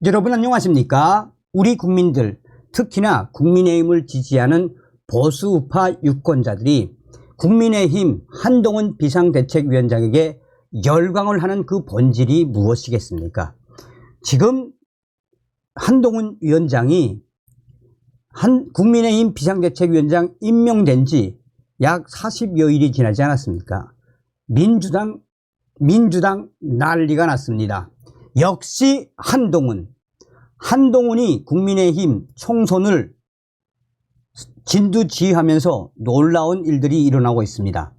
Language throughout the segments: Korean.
여러분 안녕하십니까? 우리 국민들, 특히나 국민의힘을 지지하는 보수우파 유권자들이 국민의힘 한동훈 비상대책위원장에게 열광을 하는 그 본질이 무엇이겠습니까? 지금 한동훈 위원장이 국민의힘 비상대책위원장 임명된 지 약 40여일이 지나지 않았습니까? 민주당 난리가 났습니다. 역시 한동훈이 국민의힘 총선을 진두지휘하면서 놀라운 일들이 일어나고 있습니다.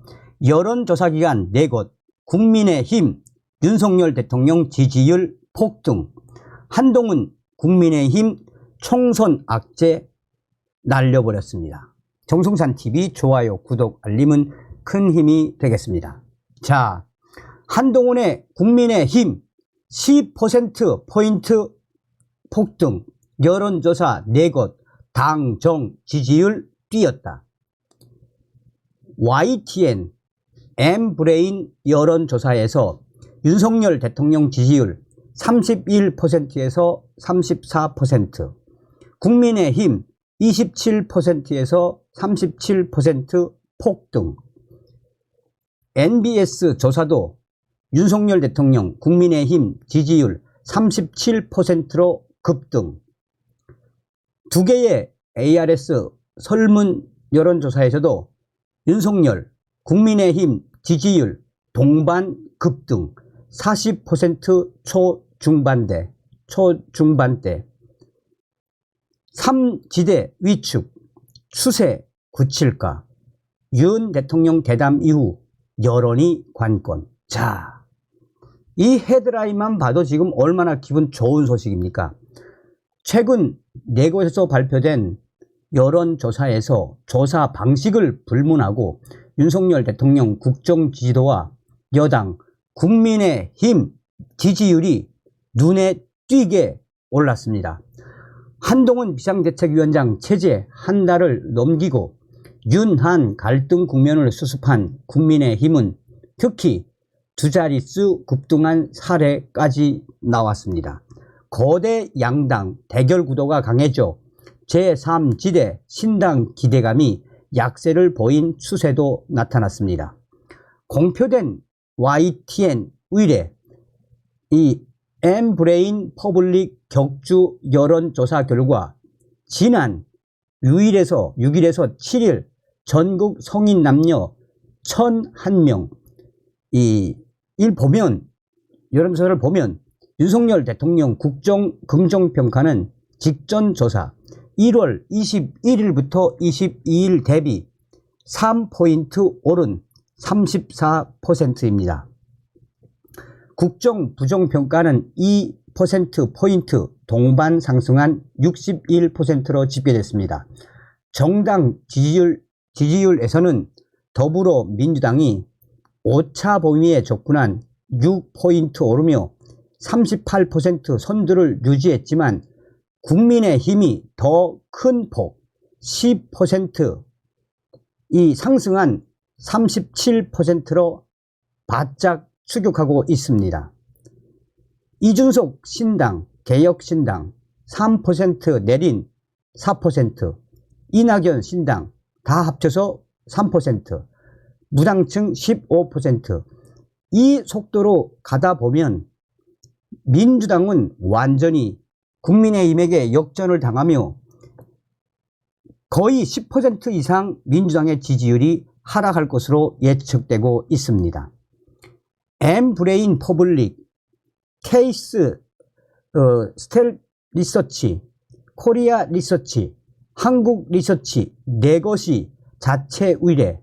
여론조사기관 4곳, 국민의힘, 윤석열 대통령 지지율 폭등, 한동훈 국민의힘 총선 악재 날려버렸습니다. 정성찬TV 좋아요, 구독, 알림은 큰 힘이 되겠습니다. 자, 한동훈의 국민의힘 10%포인트 폭등, 여론조사 4곳, 당, 정, 지지율 뛰었다. YTN, M브레인 여론조사에서 윤석열 대통령 지지율 31%에서 34%, 국민의힘 27%에서 37% 폭등. NBS 조사도 윤석열 대통령 국민의힘 지지율 37%로 급등. 두 개의 ARS 설문 여론조사에서도 윤석열 국민의힘 지지율 동반 급등, 40% 초중반대. 3지대 위축, 추세 굳힐까? 윤 대통령 대담 이후 여론이 관건. 자, 이 헤드라인만 봐도 지금 얼마나 기분 좋은 소식입니까? 최근 4곳에서 발표된 여론조사에서 조사 방식을 불문하고 윤석열 대통령 국정 지지도와 여당 국민의힘 지지율이 눈에 띄게 올랐습니다. 한동훈 비상대책위원장 체제 한 달을 넘기고 윤한 갈등 국면을 수습한 국민의힘은 특히 2자릿수 급등한 사례까지 나왔습니다. 거대 양당 대결 구도가 강해져 제3지대 신당 기대감이 약세를 보인 추세도 나타났습니다. 공표된 YTN 의뢰 이 M브레인 퍼블릭 격주 여론조사 결과 지난 6일에서 7일 전국 성인 남녀 1,001명 여론조사를 보면 윤석열 대통령 국정 긍정평가는 직전 조사 1월 21일부터 22일 대비 3포인트 오른 34%입니다. 국정 부정평가는 2%포인트 동반 상승한 61%로 집계됐습니다. 정당 지지율에서는 더불어민주당이 오차 범위에 접근한 6포인트 오르며 38% 선두를 유지했지만 국민의힘이 더 큰 폭 10% 상승한 37%로 바짝 추격하고 있습니다. 이준석 신당, 개혁신당 3% 내린 4%, 이낙연 신당 다 합쳐서 3%, 무당층 15%. 이 속도로 가다 보면 민주당은 완전히 국민의힘에게 역전을 당하며 거의 10% 이상 민주당의 지지율이 하락할 것으로 예측되고 있습니다. M브레인 퍼블릭, 케이스 스텔 리서치, 코리아 리서치, 한국 리서치 4곳이 자체 의뢰,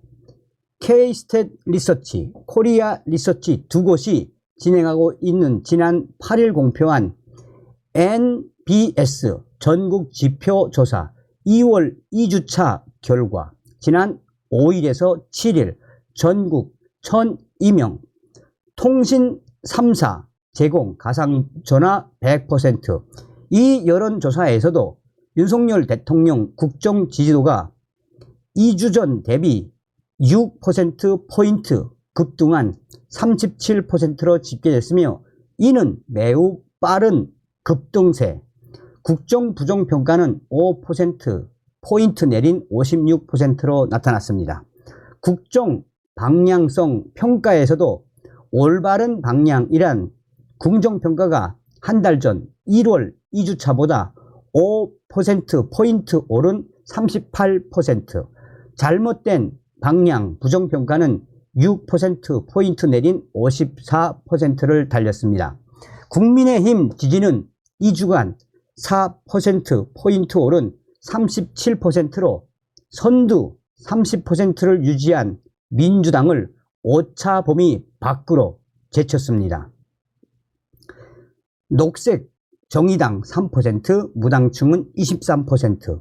K-스탯 리서치, 코리아 리서치 2곳이 진행하고 있는 지난 8일 공표한 NBS 전국 지표 조사 2월 2주차 결과 지난 5일에서 7일 전국 1,002명 통신 3사 제공 가상전화 100%. 이 여론조사에서도 윤석열 대통령 국정 지지도가 2주 전 대비 6%포인트 급등한 37%로 집계됐으며 이는 매우 빠른 급등세. 국정 부정평가는 5%포인트 내린 56%로 나타났습니다. 국정 방향성 평가에서도 올바른 방향이란 긍정평가가 한 달 전 1월 2주차보다 5%포인트 오른 38%, 잘못된 방향 부정평가는 6%포인트 내린 54%를 달렸습니다. 국민의힘 지지는 2주간 4%포인트 오른 37%로 선두 30%를 유지한 민주당을 오차 범위 밖으로 제쳤습니다. 녹색 정의당 3%, 무당층은 23%.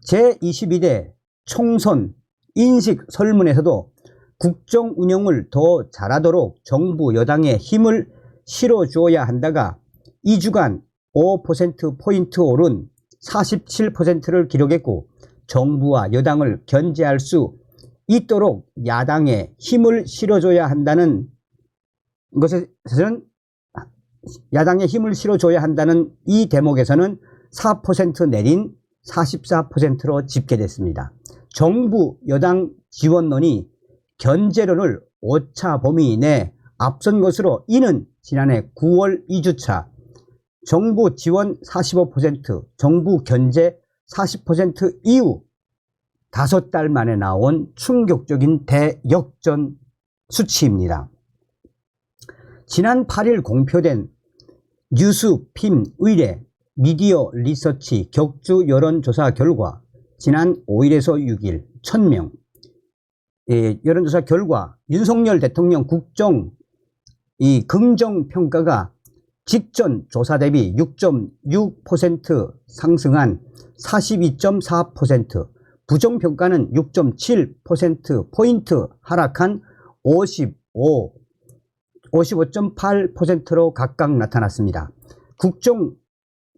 제22대 총선 인식 설문에서도 국정 운영을 더 잘하도록 정부 여당에 힘을 실어주어야 한다가 2주간 5%포인트 오른 47%를 기록했고, 정부와 여당을 견제할 수 있도록 야당에 힘을 실어줘야 한다는 것에서는, 야당에 힘을 실어줘야 한다는 이 대목에서는 4% 내린 44%로 집계됐습니다. 정부 여당 지원론이 견제론을 오차 범위 내 앞선 것으로, 이는 지난해 9월 2주차 정부 지원 45%, 정부 견제 40% 이후 5달 만에 나온 충격적인 대역전 수치입니다. 지난 8일 공표된 뉴스핌 의뢰 미디어 리서치 격주 여론조사 결과, 지난 5일에서 6일 1000명 여론조사 결과, 윤석열 대통령 국정 긍정평가가 직전 조사 대비 6.6% 상승한 42.4%, 부정평가는 6.7%포인트 하락한 55.8%로 각각 나타났습니다. 국정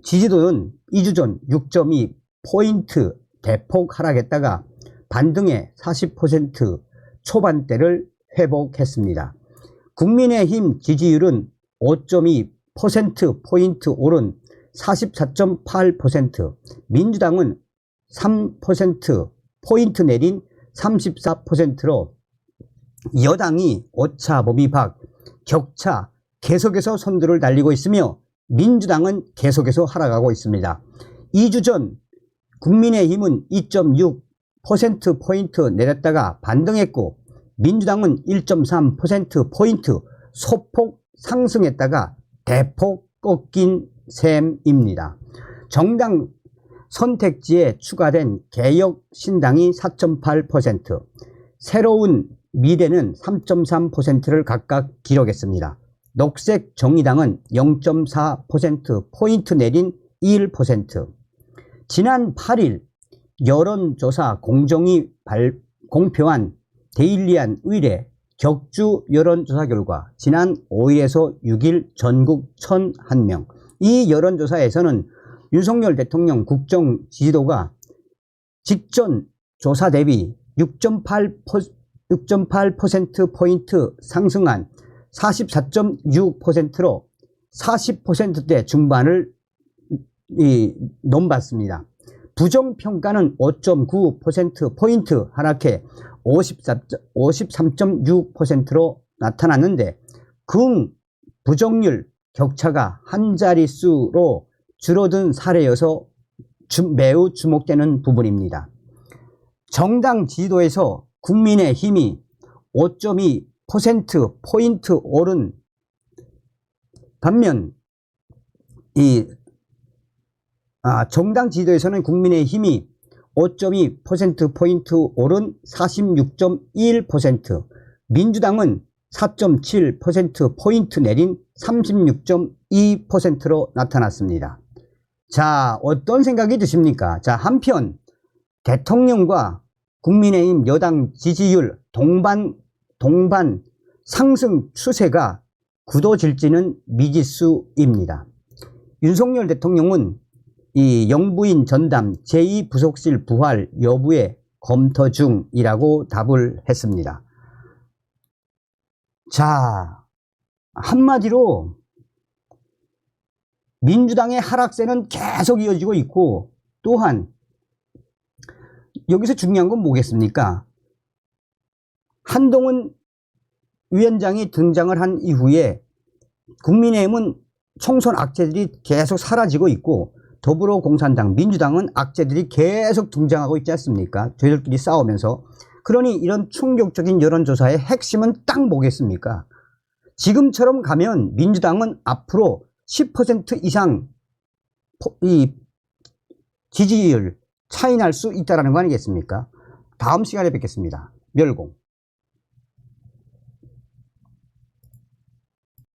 지지도는 2주 전 6.2포인트 대폭 하락했다가 반등해 40% 초반대를 회복했습니다. 국민의힘 지지율은 5.2%포인트 오른 44.8%, 민주당은 3%포인트 내린 34%로 여당이 오차 범위 밖, 격차 계속해서 선두를 달리고 있으며 민주당은 계속해서 하락하고 있습니다. 2주 전 국민의힘은 2.6%포인트 내렸다가 반등했고, 민주당은 1.3%포인트 소폭 상승했다가 대폭 꺾인 셈입니다. 정당 선택지에 추가된 개혁신당이 4.8%, 새로운 미래는 3.3%를 각각 기록했습니다. 녹색 정의당은 0.4%포인트 내린 1%. 지난 8일 여론조사 공정위 공표한 데일리안 의뢰 격주 여론조사 결과, 지난 5일에서 6일 전국 1001명. 이 여론조사에서는 윤석열 대통령 국정 지지도가 직전 조사 대비 6.8%포인트 상승한 44.6%로 40%대 중반을 넘봤습니다. 부정평가는 5.9%포인트 하락해 53.6%로 나타났는데, 부정률 격차가 한 자릿수로 줄어든 사례여서 매우 주목되는 부분입니다. 정당 지지도에서 국민의힘이 5.2%포인트 오른 반면, 정당 지지도에서는 국민의힘이 5.2%포인트 오른 46.1%, 민주당은 4.7%포인트 내린 36.2%로 나타났습니다. 자, 어떤 생각이 드십니까? 자, 한편 대통령과 국민의힘 여당 지지율 동반 상승 추세가 굳어질지는 미지수입니다. 윤석열 대통령은 이 영부인 전담 제2부속실 부활 여부에 검토 중이라고 답을 했습니다. 자, 한마디로 민주당의 하락세는 계속 이어지고 있고, 또한 여기서 중요한 건 뭐겠습니까? 한동훈 위원장이 등장을 한 이후에 국민의힘은 총선 악재들이 계속 사라지고 있고, 더불어공산당, 민주당은 악재들이 계속 등장하고 있지 않습니까? 저희들끼리 싸우면서. 그러니 이런 충격적인 여론조사의 핵심은 딱 뭐겠습니까? 지금처럼 가면 민주당은 앞으로 10% 이상 이 지지율 차이 날 수 있다는 거 아니겠습니까? 다음 시간에 뵙겠습니다. 멸공.